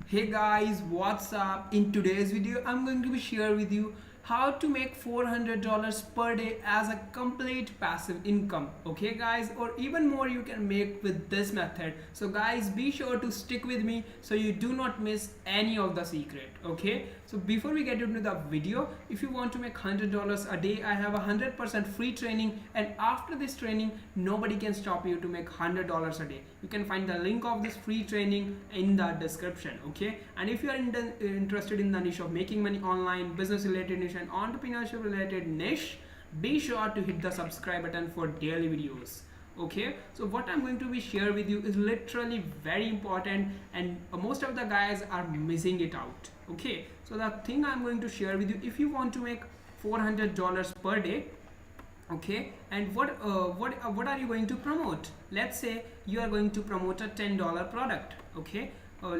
Hey guys, what's up? In today's video, I'm going to be share with you how to make $400 per day as a complete passive income. Okay guys, or even more you can make with this method. So guys, be sure to stick with me so you do not miss any of the secret. Okay, so before we get into the video, if you want to make $100 a day, I have 100% free training, and after this training nobody can stop you to make $100 a day. You can find the link of this free training in the description. Okay, and if you are interested in the niche of making money online, business related niche and entrepreneurship related niche, be sure to hit the subscribe button for daily videos. Okay, so what I'm going to be share with you is literally very important, and most of the guys are missing it out. Okay, so the thing I'm going to share with you, if you want to make $400 per day, okay, and what are you going to promote? Let's say you are going to promote a $10 product. Okay,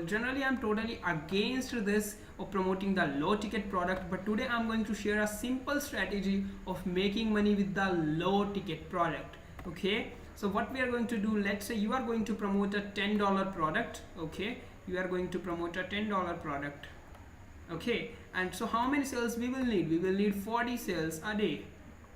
generally I'm totally against this of promoting the low ticket product, but today I'm going to share a simple strategy of making money with the low ticket product. Okay, so what we are going to do, let's say you are going to promote a $10 product. Okay, you are going to promote a $10 product. Okay, and so how many sales we will need? We will need 40 sales a day,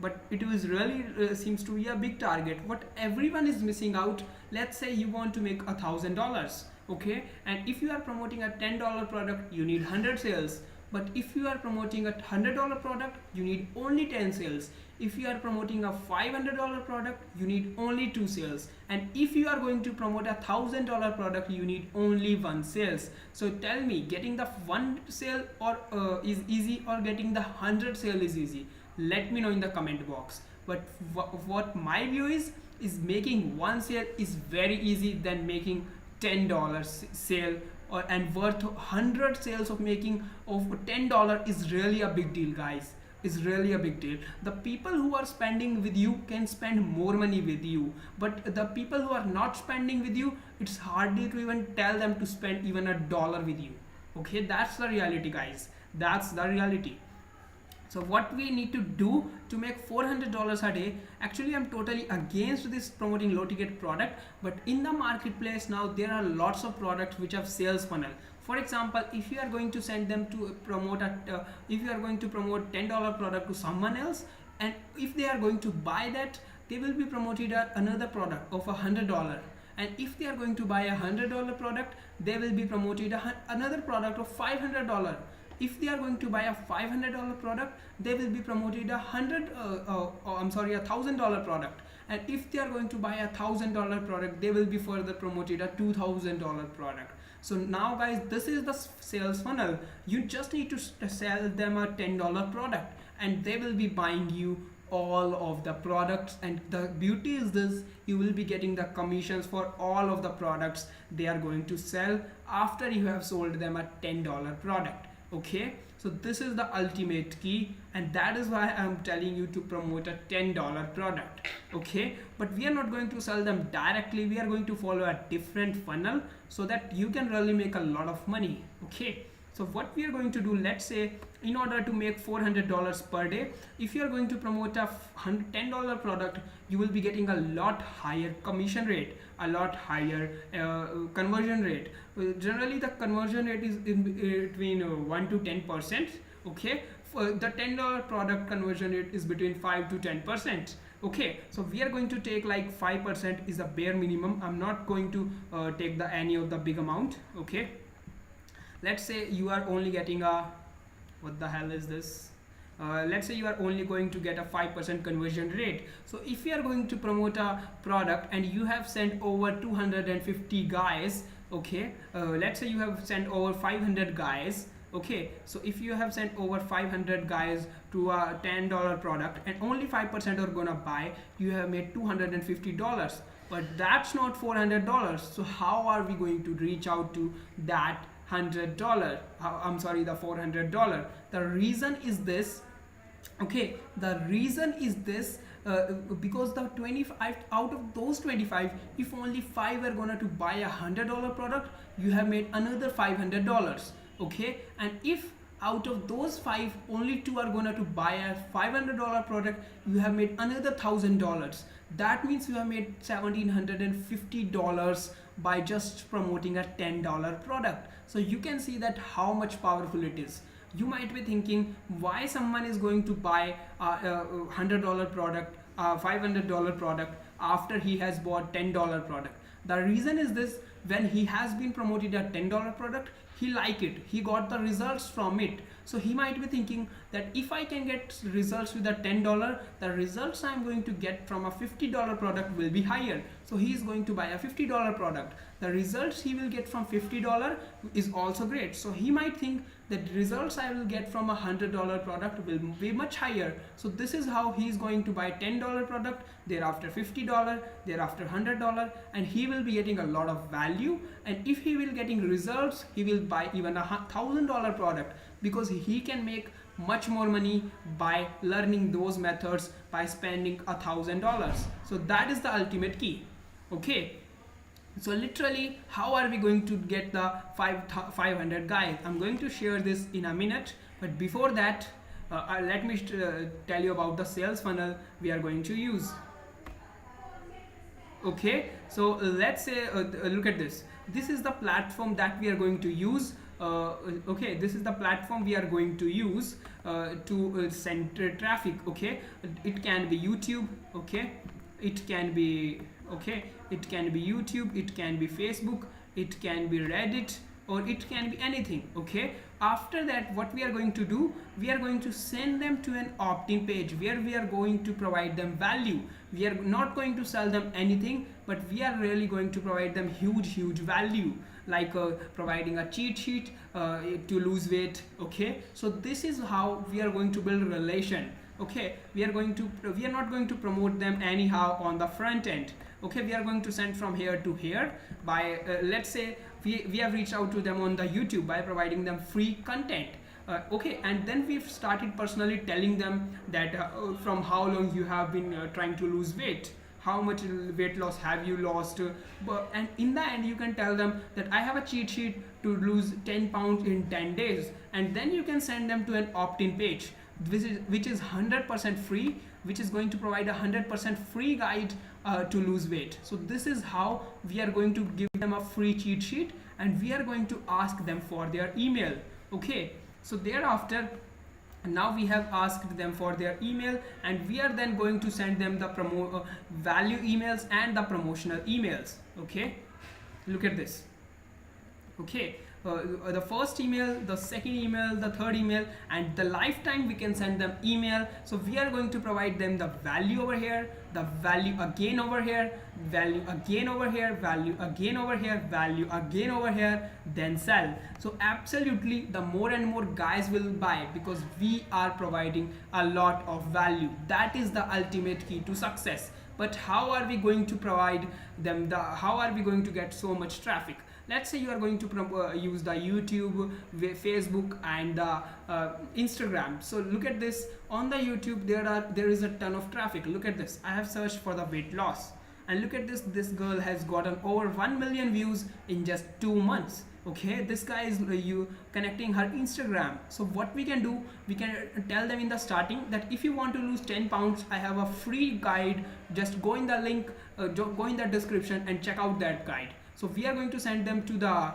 but it is really seems to be a big target. What everyone is missing out, let's say you want to make $1,000. Okay, and if you are promoting a $10 product, you need 100 sales. But if you are promoting a $100 product, you need only 10 sales. If you are promoting a $500 product, you need only 2 sales. And if you are going to promote a $1,000 product, you need only 1 sales. So tell me, getting the 1 sale or is easy, or getting the 100 sale is easy? Let me know in the comment box. But what my view is making 1 sale is very easy than making $10 sale, and worth 100 sales of making of $10 is really a big deal, guys. Is really a big deal. The people who are spending with you can spend more money with you, but the people who are not spending with you, it's hardly to even tell them to spend even a dollar with you. Okay, that's the reality, guys. That's the reality. So what we need to do to make $400 a day, actually I'm totally against this promoting low ticket product, but in the marketplace now there are lots of products which have sales funnel. For example, if you are going to send them to promote a if you are going to promote $10 product to someone else, and if they are going to buy that, they will be promoted another product of $100. And if they are going to buy a $100 product, they will be promoted another product of $500. If they are going to buy a $500 product, they will be promoted a $1,000 product. And if they are going to buy a $1,000 product, they will be further promoted a $2,000 product. So now guys, this is the sales funnel. You just need to sell them a $10 product, and they will be buying you all of the products. And the beauty is this, you will be getting the commissions for all of the products they are going to sell after you have sold them a $10 product. Okay, so this is the ultimate key, and that is why I'm telling you to promote a $10 product. Okay, but we are not going to sell them directly. We are going to follow a different funnel so that you can really make a lot of money. Okay, so what we are going to do, let's say in order to make $400 per day, if you are going to promote a $10 product, you will be getting a lot higher commission rate, a lot higher conversion rate. Generally the conversion rate is in between 1 to 10%. Okay, for the $10 product, conversion rate is between 5 to 10%. Okay, so we are going to take like 5% is the bare minimum. I'm not going to take any of the big amount. Okay, let's say you are only getting a, what the hell is this, let's say you are only going to get a 5% conversion rate. So if you are going to promote a product and you have sent over 250 guys, okay, let's say you have sent over 500 guys. Okay, so if you have sent over 500 guys to a $10 product and only 5% are gonna buy, you have made $250. But that's not $400. So how are we going to reach out to that $100? I'm sorry, the $400. The reason is this. Okay, the reason is this, because the 25 out of those 25, if only 5 are gonna to buy a $100 product, you have made another $500. Okay, and if out of those 5 only 2 are gonna to buy a $500 product, you have made another $1,000. That means you have made $1,750 by just promoting a $10 product. So you can see that how much powerful it is. You might be thinking why someone is going to buy a $100 product, a $500 product after he has bought $10 product. The reason is this: when he has been promoted a $10 product, he liked it, he got the results from it. So he might be thinking that if I can get results with a $10, the results I'm going to get from a $50 product will be higher. So he is going to buy a $50 product. The results he will get from $50 is also great. So he might think that results I will get from a $100 product will be much higher. So this is how he is going to buy $10 product, thereafter $50, thereafter $100, and he will be getting a lot of value. And if he will getting results, he will buy even a $1,000 product, because he can make much more money by learning those methods by spending $1,000. So that is the ultimate key. Okay, so literally how are we going to get the 500 guys? I'm going to share this in a minute, but before that let me tell you about the sales funnel we are going to use. Okay, so let's say look at this. This is the platform that we are going to use. Okay, this is the platform we are going to use to send traffic. Okay, it can be YouTube. Okay, it can be YouTube, it can be Facebook, it can be Reddit, or it can be anything. Okay, after that what we are going to do, we are going to send them to an opt-in page where we are going to provide them value. We are not going to sell them anything, but we are really going to provide them huge value, like providing a cheat sheet to lose weight. Okay, so this is how we are going to build a relation. Okay, we are not going to promote them anyhow on the front end. Okay, we are going to send from here to here by let's say we have reached out to them on the YouTube by providing them free content. Okay, and then we've started personally telling them that from how long you have been trying to lose weight, how much weight loss have you lost, and in the end you can tell them that I have a cheat sheet to lose 10 pounds in 10 days, and then you can send them to an opt-in page which is 100% free, which is going to provide a 100% free guide to lose weight. So this is how we are going to give them a free cheat sheet, and we are going to ask them for their email. Okay, so thereafter, now we have asked them for their email, and we are then going to send them the value emails and the promotional emails. Okay, look at this. Okay, the first email, the second email, the third email, and the lifetime we can send them email. So we are going to provide them the value over here, the value again over here, value again over here, value again over here, value again over here, then sell. So absolutely the more and more guys will buy because we are providing a lot of value. That is the ultimate key to success. But how are we going to provide them how are we going to get so much traffic? Let's say you are going to use the YouTube, Facebook, and the Instagram. So look at this. On the YouTube, there is a ton of traffic. Look at this. I have searched for the weight loss, and look at this. This girl has gotten over 1 million views in just 2 months. Okay, this guy is connecting her Instagram. So what we can do, we can tell them in the starting that if you want to lose 10 pounds, I have a free guide. Just go in the link, go in the description and check out that guide. So we are going to send them to the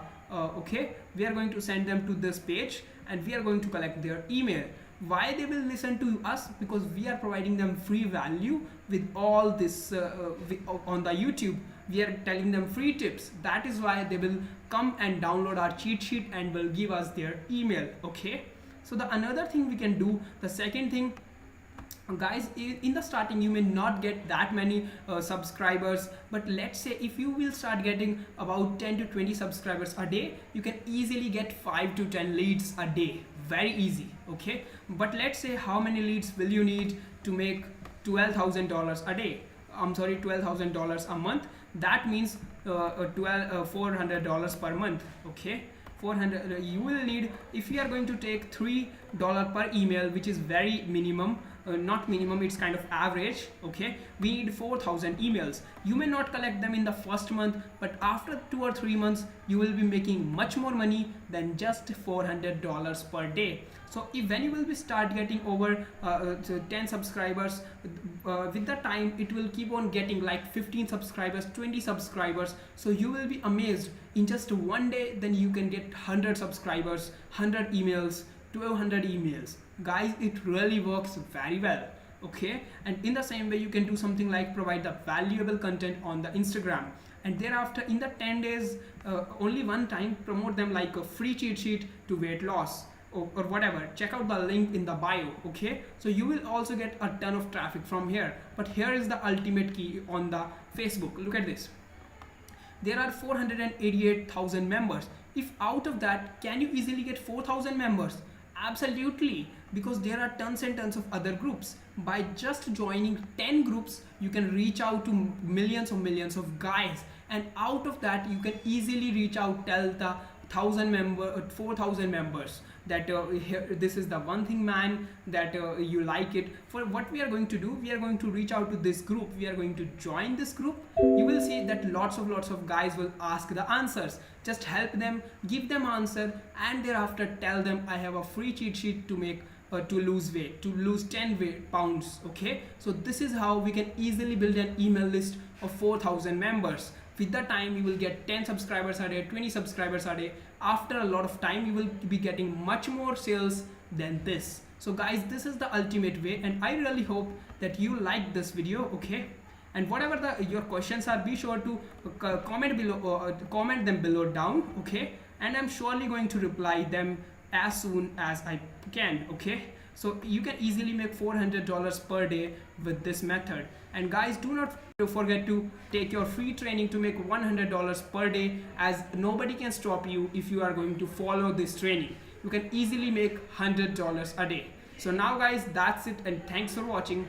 we are going to send them to this page, and we are going to collect their email. Why they will listen to us? Because we are providing them free value with all this on the YouTube. We are telling them free tips. That is why they will come and download our cheat sheet and will give us their email. Okay, so the another thing we can do, the second thing, guys, in the starting you may not get that many subscribers, but let's say if you will start getting about 10 to 20 subscribers a day, you can easily get 5 to 10 leads a day. Very easy. Okay, but let's say how many leads will you need to make $12,000 a day? I'm sorry, $12,000 a month. That means $400 per month. Okay, 400 you will need, if you are going to take $3 per email, which is very minimum, not minimum, it's kind of average. Okay, we need 4,000 emails. You may not collect them in the first month, but after 2 or 3 months you will be making much more money than just $400 per day. So if when you will be start getting over 10 subscribers, with the time it will keep on getting like 15 subscribers, 20 subscribers. So you will be amazed, in just one day then you can get 100 subscribers, 100 emails, 1200 emails. Guys, it really works very well. Okay, and in the same way you can do something like provide the valuable content on the Instagram, and thereafter in the 10 days only one time promote them like a free cheat sheet to weight loss or whatever. Check out the link in the bio. Okay, so you will also get a ton of traffic from here. But here is the ultimate key on the Facebook. Look at this, there are 488,000 members. If out of that, can you easily get 4,000 members? Absolutely, because there are tons and tons of other groups. By just joining 10 groups, you can reach out to millions of guys, and out of that you can easily reach out, tell the 4,000 members that here, this is the one thing, man, that you like it. For what we are going to do, we are going to reach out to this group, we are going to join this group. You will see that lots of guys will ask the answers. Just help them, give them answer, and thereafter tell them I have a free cheat sheet to make to lose weight, to lose 10 pounds. Okay, so this is how we can easily build an email list of 4,000 members. With the time you will get 10 subscribers a day, 20 subscribers a day. After a lot of time you will be getting much more sales than this. So guys, this is the ultimate way, and I really hope that you like this video. Okay, and whatever your questions are, be sure to comment below, comment them below down. Okay, and I'm surely going to reply them as soon as I can. Okay, so you can easily make $400 per day with this method. And guys, do not forget to take your free training to make $100 per day, as nobody can stop you if you are going to follow this training. You can easily make $100 a day. So now guys, that's it, and thanks for watching.